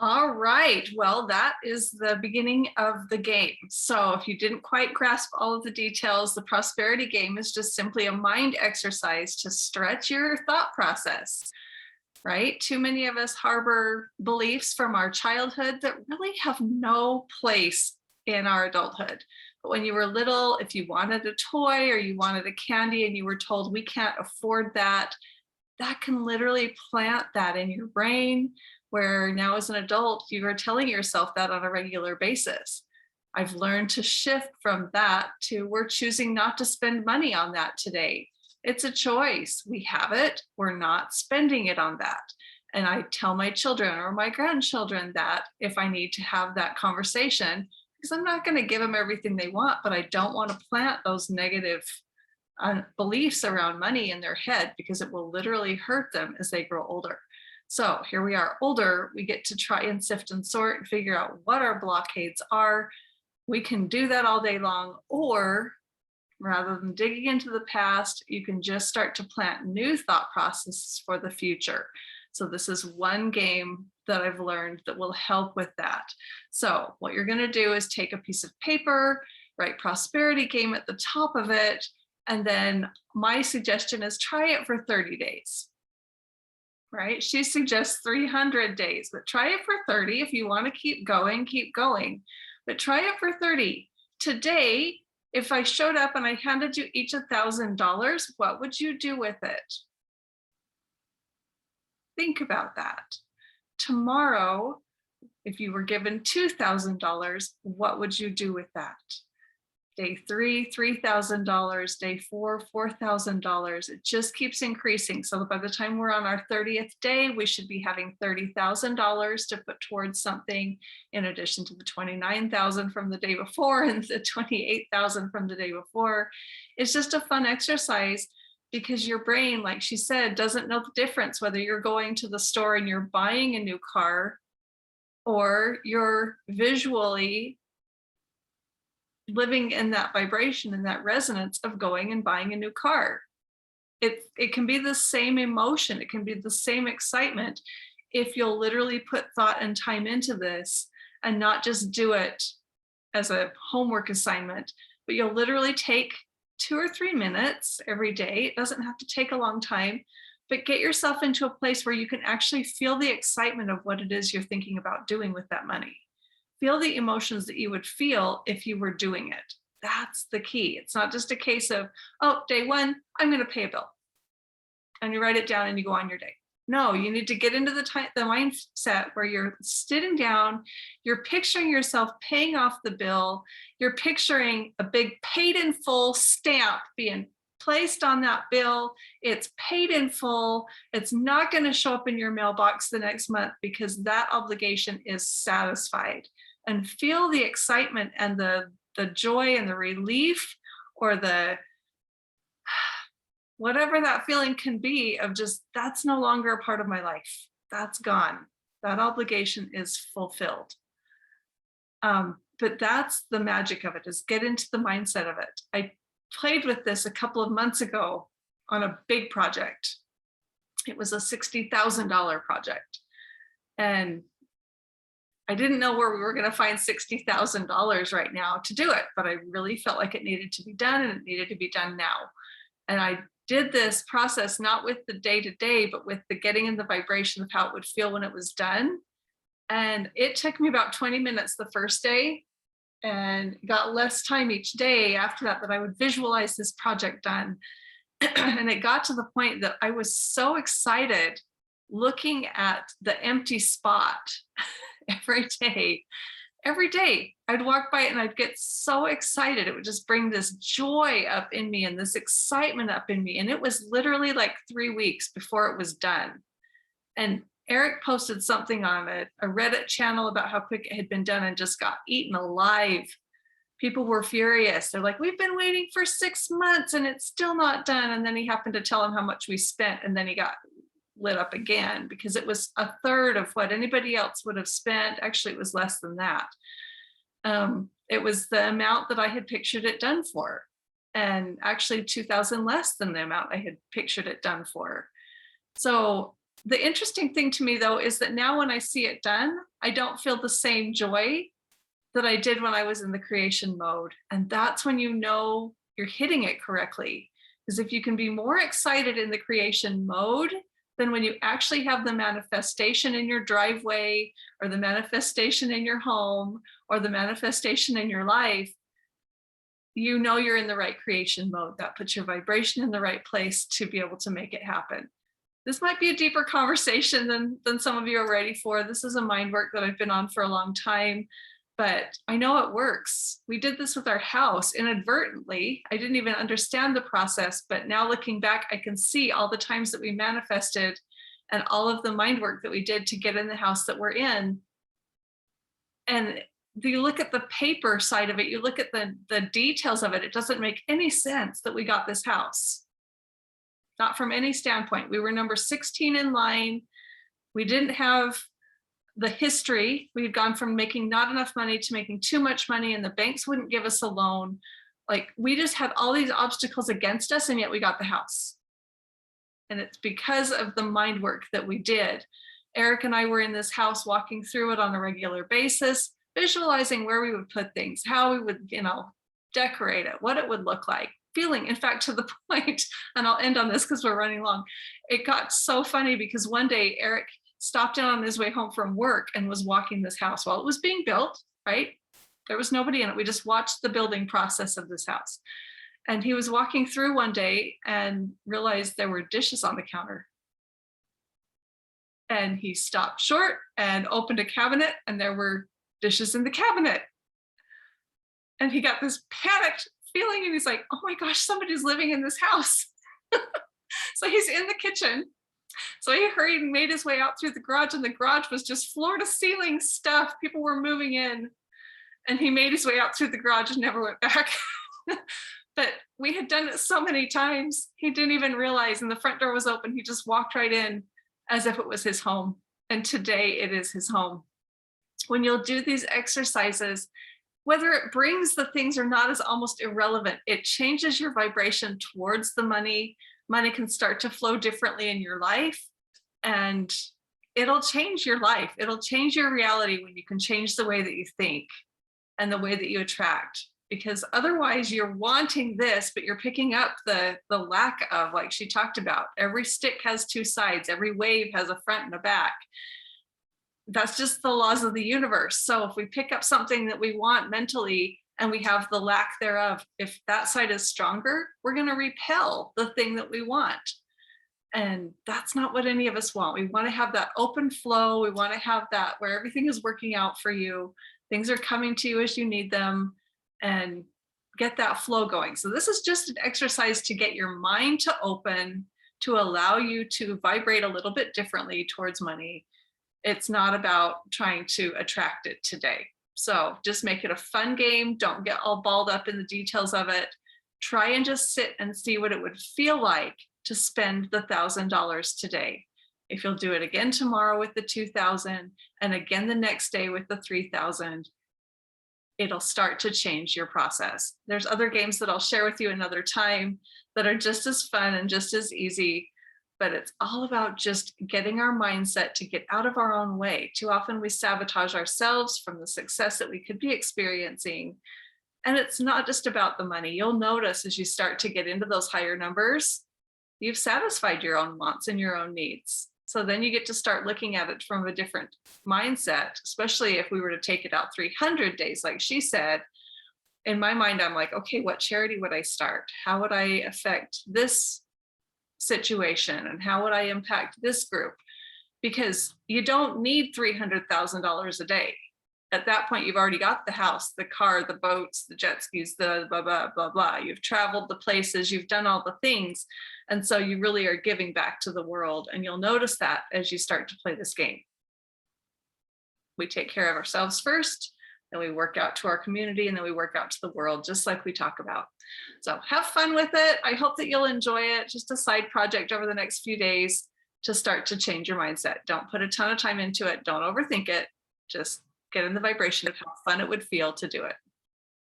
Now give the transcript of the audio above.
All right. Well, that is the beginning of the game. So if you didn't quite grasp all of the details, the prosperity game is just simply a mind exercise to stretch your thought process, right? Too many of us harbor beliefs from our childhood that really have no place in our adulthood. But when you were little, if you wanted a toy or you wanted a candy and you were told we can't afford that, that can literally plant that in your brain, where now as an adult, you are telling yourself that on a regular basis. I've learned to shift from that to we're choosing not to spend money on that today. It's a choice. We have it, we're not spending it on that. And I tell my children or my grandchildren that if I need to have that conversation, because I'm not going to give them everything they want, but I don't want to plant those negative beliefs around money in their head because it will literally hurt them as they grow older. So here we are older, we get to try and sift and sort and figure out what our blockades are. We can do that all day long, or rather than digging into the past, you can just start to plant new thought processes for the future. So this is one game that I've learned that will help with that. So what you're going to do is take a piece of paper, write prosperity game at the top of it, and then my suggestion is try it for 30 days. Right? She suggests 300 days, but try it for 30. If you want to keep going, but try it for 30. Today, if I showed up and I handed you each $1,000, what would you do with it? Think about that. Tomorrow, if you were given $2,000, what would you do with that? Day 3, $3,000, day 4, $4,000. It just keeps increasing. So by the time we're on our 30th day, we should be having $30,000 to put towards something, in addition to the 29,000 from the day before and the 28,000 from the day before. It's just a fun exercise because your brain, like she said, doesn't know the difference whether you're going to the store and you're buying a new car or you're visually living in that vibration and that resonance of going and buying a new car. It can be the same emotion, it can be the same excitement if you'll literally put thought and time into this and not just do it as a homework assignment, but you'll literally take 2 or 3 minutes every day. It doesn't have to take a long time, but get yourself into a place where you can actually feel the excitement of what it is you're thinking about doing with that money. Feel the emotions that you would feel if you were doing it. That's the key. It's not just a case of, oh, day 1, I'm going to pay a bill. And you write it down and you go on your day. No, you need to get into the mindset where you're sitting down, you're picturing yourself paying off the bill, you're picturing a big paid in full stamp being placed on that bill. It's paid in full. It's not going to show up in your mailbox the next month because that obligation is satisfied. And feel the excitement and the joy and the relief or the whatever that feeling can be of just, that's no longer a part of my life. That's gone. That obligation is fulfilled. But that's the magic of it, is get into the mindset of it. I played with this a couple of months ago on a big project. It was a $60,000 project. And I didn't know where we were going to find $60,000 right now to do it, but I really felt like it needed to be done and it needed to be done now. And I did this process, not with the day-to-day, but with the getting in the vibration of how it would feel when it was done. And it took me about 20 minutes the first day and got less time each day after that I would visualize this project done. And it got to the point that I was so excited looking at the empty spot every day. Every day I'd walk by it and I'd get so excited. It would just bring this joy up in me and this excitement up in me. And it was literally like 3 weeks before it was done. And Eric posted something on a Reddit channel about how quick it had been done and just got eaten alive. People were furious. They're like, we've been waiting for 6 months and it's still not done. And then he happened to tell him how much we spent. And then he got lit up again because it was a third of what anybody else would have spent. Actually, it was less than that. It was the amount that I had pictured it done for. And actually 2,000 less than the amount I had pictured it done for. So The interesting thing to me though is that now when I see it done, I don't feel the same joy that I did when I was in the creation mode. And that's when you know you're hitting it correctly. Because if you can be more excited in the creation mode than when you actually have the manifestation in your driveway or the manifestation in your home or the manifestation in your life, you know you're in the right creation mode. That puts your vibration in the right place to be able to make it happen. This might be a deeper conversation than some of you are ready for. This is a mind work that I've been on for a long time, but I know it works. We did this with our house inadvertently. I didn't even understand the process, but now looking back, I can see all the times that we manifested and all of the mind work that we did to get in the house that we're in. And you look at the paper side of it, you look at the details of it, it doesn't make any sense that we got this house. Not from any standpoint. We were number 16 in line. We didn't have the history. We had gone from making not enough money to making too much money, and the banks wouldn't give us a loan. Like, we just had all these obstacles against us, and yet we got the house. And it's because of the mind work that we did. Eric and I were in this house walking through it on a regular basis, visualizing where we would put things, how we would, decorate it, what it would look like. Feeling, in fact, to the point, and I'll end on this because we're running long. It got so funny because one day Eric stopped in on his way home from work and was walking this house while it was being built, right? There was nobody in it. We just watched the building process of this house. And he was walking through one day and realized there were dishes on the counter. And he stopped short and opened a cabinet, and there were dishes in the cabinet. And he got this panicked feeling, and he's like, oh my gosh, somebody's living in this house. So he's in the kitchen. So he hurried and made his way out through the garage, and the garage was just floor to ceiling stuff. People were moving in, and he made his way out through the garage and never went back. But we had done it so many times, he didn't even realize, and the front door was open. He just walked right in as if it was his home. And today it is his home. When you'll do these exercises, whether it brings the things or not is almost irrelevant. It changes your vibration towards the money. Money can start to flow differently in your life, and it'll change your life. It'll change your reality when you can change the way that you think and the way that you attract. Because otherwise you're wanting this, but you're picking up the lack of, like she talked about, every stick has two sides, every wave has a front and a back. That's just the laws of the universe. So if we pick up something that we want mentally and we have the lack thereof, if that side is stronger, we're going to repel the thing that we want. And that's not what any of us want. We want to have that open flow. We want to have that where everything is working out for you. Things are coming to you as you need them, and get that flow going. So this is just an exercise to get your mind to open, to allow you to vibrate a little bit differently towards money. It's not about trying to attract it today. So just make it a fun game. Don't get all balled up in the details of it. Try and just sit and see what it would feel like to spend the $1,000 today. If you'll do it again tomorrow with the 2,000 and again the next day with the 3,000, it'll start to change your process. There's other games that I'll share with you another time that are just as fun and just as easy. But it's all about just getting our mindset to get out of our own way. Too often we sabotage ourselves from the success that we could be experiencing. And it's not just about the money. You'll notice as you start to get into those higher numbers, you've satisfied your own wants and your own needs. So then you get to start looking at it from a different mindset, especially if we were to take it out 300 days, like she said. In my mind, I'm like, okay, what charity would I start? How would I affect this situation, and how would I impact this group? Because you don't need $300,000 a day. At that point, you've already got the house, the car, the boats, the jet skis, the blah, blah, blah, blah. You've traveled the places, you've done all the things. And so you really are giving back to the world. And you'll notice that as you start to play this game. We take care of ourselves first, then we work out to our community, and then we work out to the world, just like we talk about. So have fun with it. I hope that you'll enjoy it. Just a side project over the next few days to start to change your mindset. Don't put a ton of time into it. Don't overthink it. Just get in the vibration of how fun it would feel to do it.